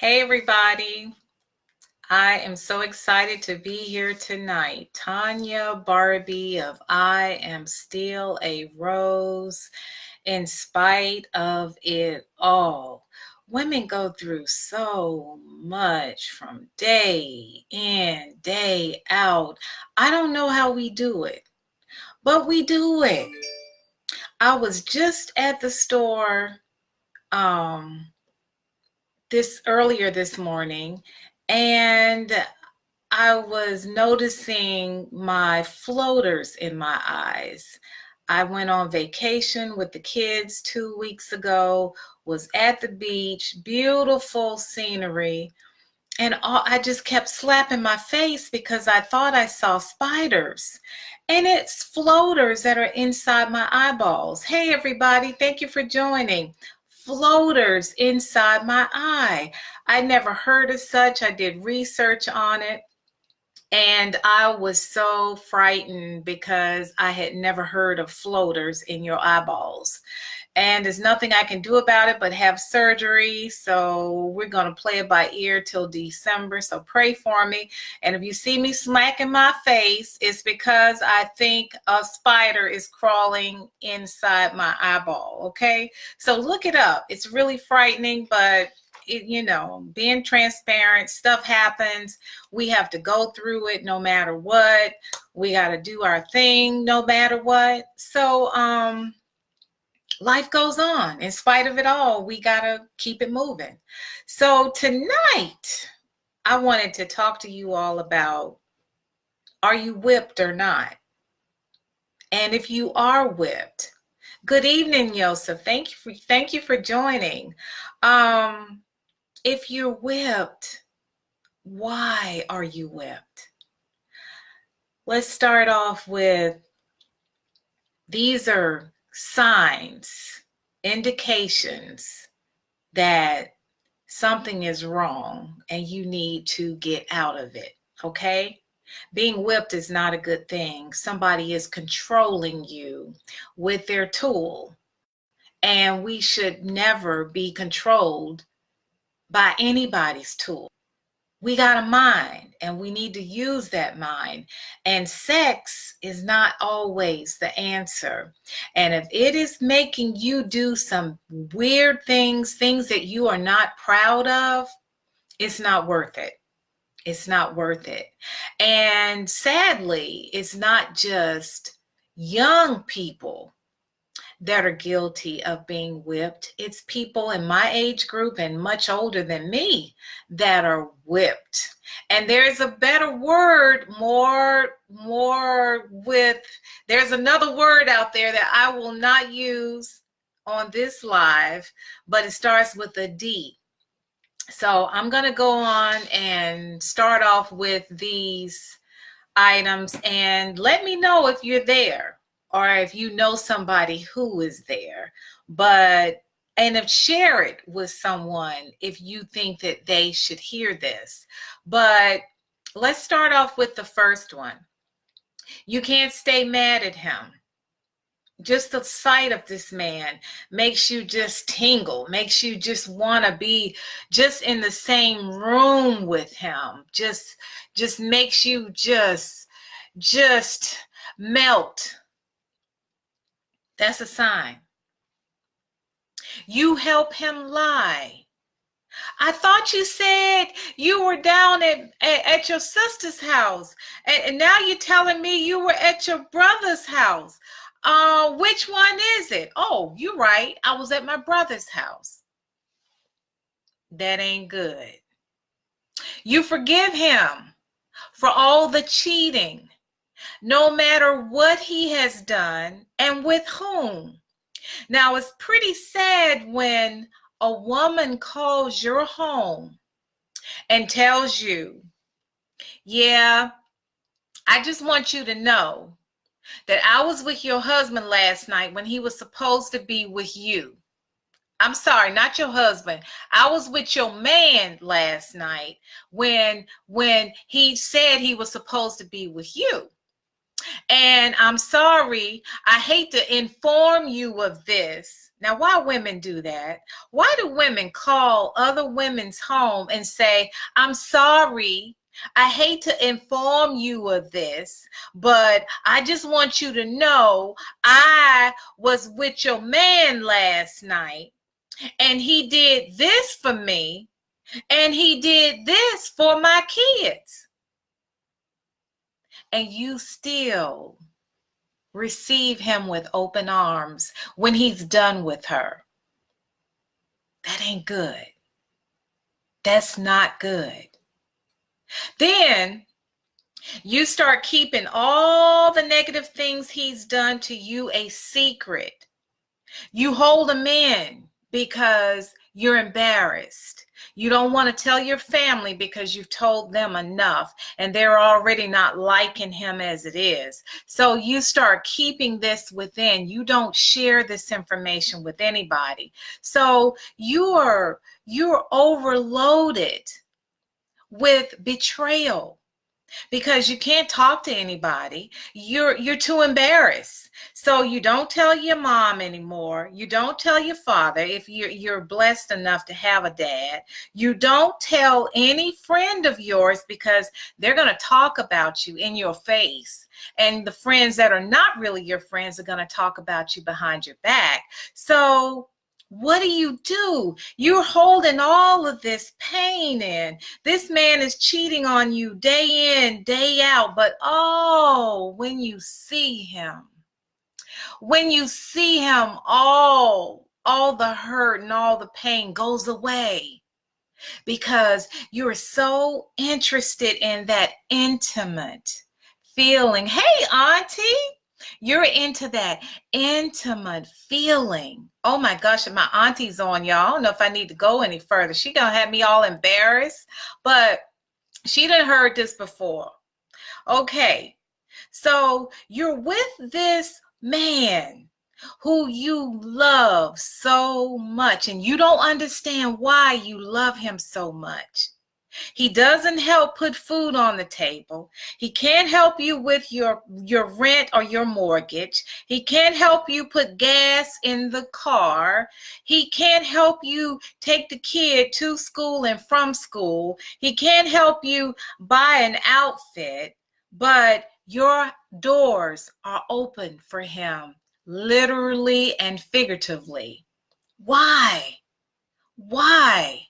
Hey everybody, I am so excited to be here tonight. Tanya Barbie of I Am Still a Rose in spite of it all. Women go through so much from day in, day out. I don't know how we do it, but we do it. I was just at the store um this earlier this morning, and I was noticing my floaters in my eyes. I went on vacation with the kids 2 weeks ago, was at the beach, beautiful scenery, and I just kept slapping my face because I thought I saw spiders. And it's floaters that are inside my eyeballs. Hey, everybody, thank you for joining. Floaters inside my eye. I never heard of such. I did research on it. And I was so frightened because I had never heard of floaters in your eyeballs. And there's nothing I can do about it but have surgery. So we're going to play it by ear till December. So pray for me. And if you see me smacking my face, it's because I think a spider is crawling inside my eyeball. Okay. So look it up. It's really frightening, but being transparent, stuff happens. We have to go through it no matter what. We got to do our thing no matter what. So, life goes on. In spite of it all, we got to keep it moving. So tonight, I wanted to talk to you all about, are you whipped or not? And if you are whipped, good evening, Yosef. Thank you for joining. If you're whipped, why are you whipped? Let's start off with, these are signs, indications that something is wrong and you need to get out of it, okay? Being whipped is not a good thing. Somebody is controlling you with their tool, and we should never be controlled by anybody's tool. We got a mind and we need to use that mind. And sex is not always the answer. And if it is making you do some weird things that you are not proud of, it's not worth it. It's not worth it. And sadly, it's not just young people that are guilty of being whipped. It's people in my age group and much older than me that are whipped. And there's a better word, there's another word out there that I will not use on this live, but it starts with a D. So I'm going to go on and start off with these items, and let me know if you're there or if you know somebody who is there. Share it with someone if you think that they should hear this. But let's start off with the first one. You can't stay mad at him. Just the sight of this man makes you just tingle, makes you just want to be just in the same room with him. Just makes you just melt. That's a sign. You help him lie. I thought you said you were down at your sister's house, and now you're telling me you were at your brother's house. Which one is it? Oh, you're right. I was at my brother's house. That ain't good. You forgive him for all the cheating, no matter what he has done and with whom. Now, it's pretty sad when a woman calls your home and tells you, yeah, I just want you to know that I was with your husband last night when he was supposed to be with you. I'm sorry, not your husband. I was with your man last night when he said he was supposed to be with you. And I'm sorry, I hate to inform you of this, Now, why women do that? Why do women call other women's home and say, I'm sorry, I hate to inform you of this, but I just want you to know I was with your man last night and he did this for me and he did this for my kids. And you still receive him with open arms when he's done with her. That ain't good. That's not good. Then you start keeping all the negative things he's done to you a secret. You hold them in because you're embarrassed. You don't want to tell your family because you've told them enough and they're already not liking him as it is. So you start keeping this within. You don't share this information with anybody. So you're overloaded with betrayal because you can't talk to anybody. You're too embarrassed. So you don't tell your mom anymore. You don't tell your father if you're blessed enough to have a dad. You don't tell any friend of yours because they're going to talk about you in your face. And the friends that are not really your friends are going to talk about you behind your back. So what do? You're holding all of this pain in. This man is cheating on you day in, day out. But oh, when you see him, all the hurt and all the pain goes away because you're so interested in that intimate feeling. Hey, Auntie. You're into that intimate feeling. Oh my gosh, my auntie's on, y'all. I don't know if I need to go any further. She gonna have me all embarrassed, but she done heard this before. Okay, so you're with this man who you love so much, and you don't understand why you love him so much. He doesn't help put food on the table. He can't help you with your rent or your mortgage. He can't help you put gas in the car. He can't help you take the kid to school and from school. He can't help you buy an outfit, but your doors are open for him, literally and figuratively. Why? Why?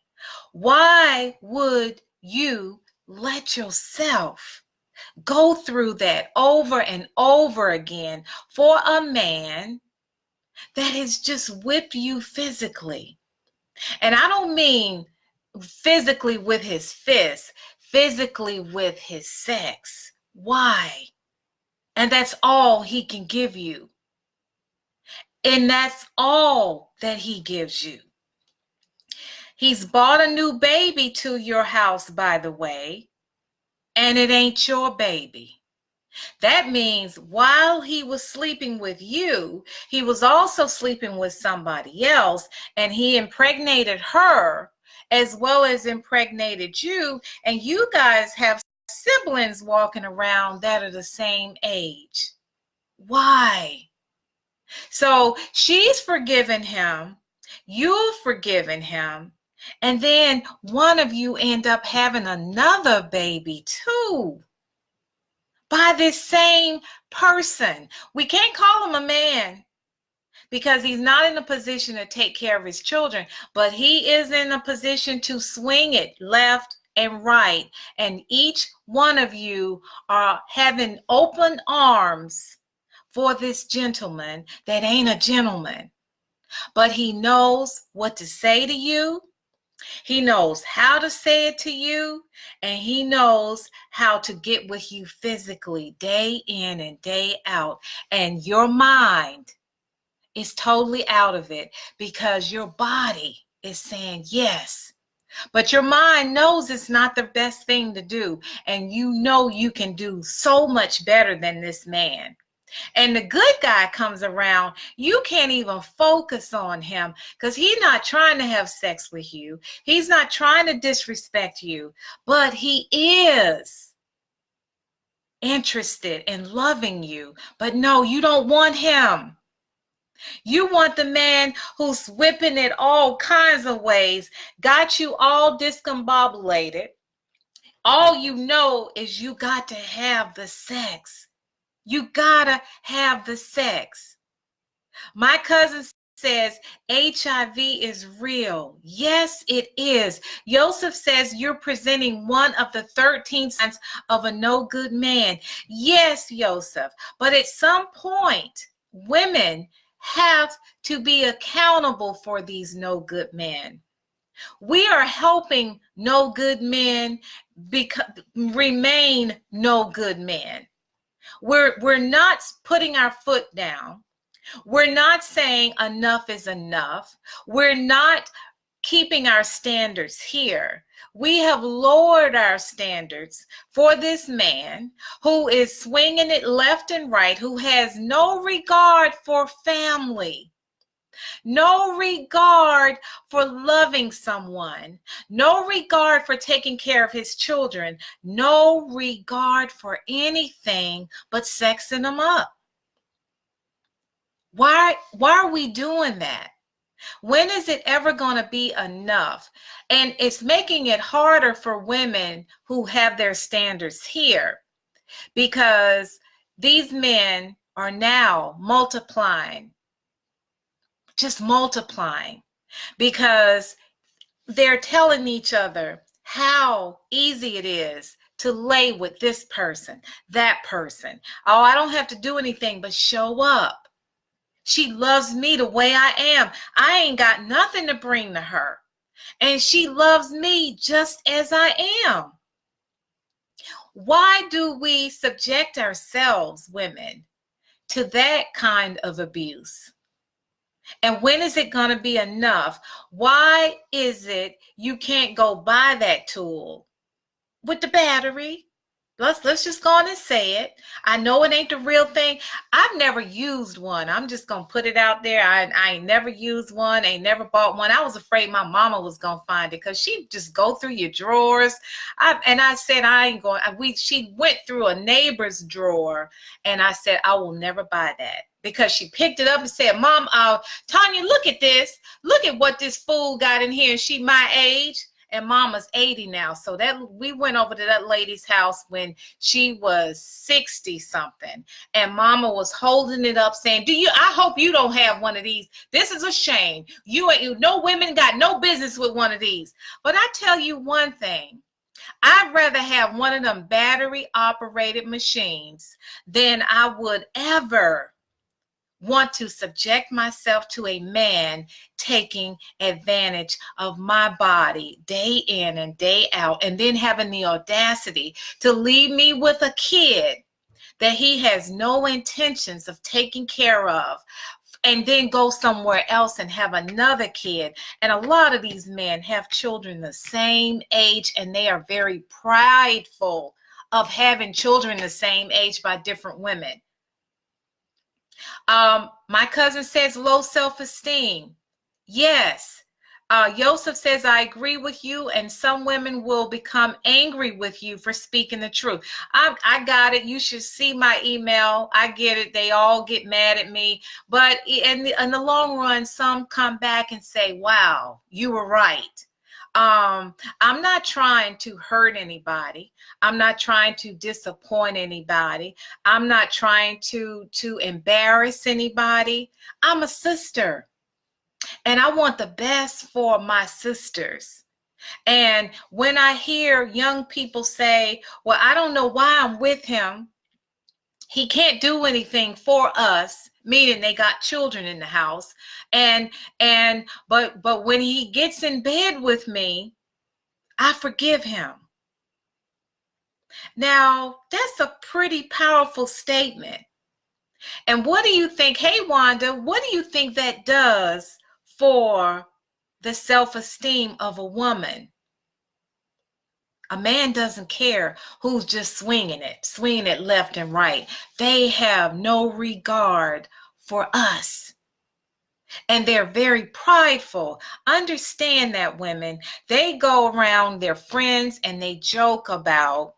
Why would you let yourself go through that over and over again for a man that has just whipped you physically? And I don't mean physically with his fist, physically with his sex. Why? And that's all he can give you. And that's all that he gives you. He's bought a new baby to your house, by the way, and it ain't your baby. That means while he was sleeping with you, he was also sleeping with somebody else, and he impregnated her as well as impregnated you, and you guys have siblings walking around that are the same age. Why? So she's forgiven him, you've forgiven him, and then one of you end up having another baby too by this same person. We can't call him a man because he's not in a position to take care of his children, but he is in a position to swing it left and right. And each one of you are having open arms for this gentleman that ain't a gentleman, but he knows what to say to you. He knows how to say it to you, and he knows how to get with you physically day in and day out. And your mind is totally out of it because your body is saying yes. But your mind knows it's not the best thing to do. And you know you can do so much better than this man. And the good guy comes around, you can't even focus on him because he's not trying to have sex with you. He's not trying to disrespect you, but he is interested in loving you. But no, you don't want him. You want the man who's whipping it all kinds of ways, got you all discombobulated. All you know is you got to have the sex. You gotta have the sex. My cousin says HIV is real. Yes, it is. Joseph says you're presenting one of the 13 signs of a no good man. Yes, Joseph. But at some point, women have to be accountable for these no good men. We are helping no good men remain no good men. We're not putting our foot down. We're not saying enough is enough. We're not keeping our standards here. We have lowered our standards for this man who is swinging it left and right, who has no regard for family, no regard for loving someone, no regard for taking care of his children, no regard for anything but sexing them up. Why are we doing that? When is it ever going to be enough? And it's making it harder for women who have their standards here, because these men are now multiplying, just multiplying, because they're telling each other how easy it is to lay with this person, that person. Oh, I don't have to do anything but show up. She loves me the way I am. I ain't got nothing to bring to her. And she loves me just as I am. Why do we subject ourselves, women, to that kind of abuse? And when is it going to be enough? Why is it you can't go buy that tool with the battery? Let's just go on and say it. I know it ain't the real thing. I've never used one. I'm just going to put it out there. I ain't never used one. Ain't never bought one. I was afraid my mama was going to find it because she'd just go through your drawers. I said, I ain't going. She went through a neighbor's drawer, and I said, I will never buy that. Because she picked it up and said, Mom, Tanya, look at this. Look at what this fool got in here. She my age. And Mama's 80 now. So that we went over to that lady's house when she was 60 something. And Mama was holding it up saying, I hope you don't have one of these. This is a shame. No women got no business with one of these. But I tell you one thing. I'd rather have one of them battery operated machines than I would ever want to subject myself to a man taking advantage of my body day in and day out, and then having the audacity to leave me with a kid that he has no intentions of taking care of, and then go somewhere else and have another kid. And a lot of these men have children the same age, and they are very prideful of having children the same age by different women. My cousin says low self-esteem. Yes. Joseph says, I agree with you, and some women will become angry with you for speaking the truth. I got it. You should see my email. I get it. They all get mad at me. But in the long run, some come back and say, wow, you were right. I'm not trying to hurt anybody. I'm not trying to disappoint anybody. I'm not trying to embarrass anybody. I'm a sister, and I want the best for my sisters. And when I hear young people say, well, I don't know why I'm with him. He can't do anything for us, meaning they got children in the house. But when he gets in bed with me, I forgive him. Now, that's a pretty powerful statement. And what do you think, hey, Wanda, what do you think that does for the self-esteem of a woman? A man doesn't care who's just swinging it left and right. They have no regard for us. And they're very prideful. Understand that, women. They go around their friends and they joke about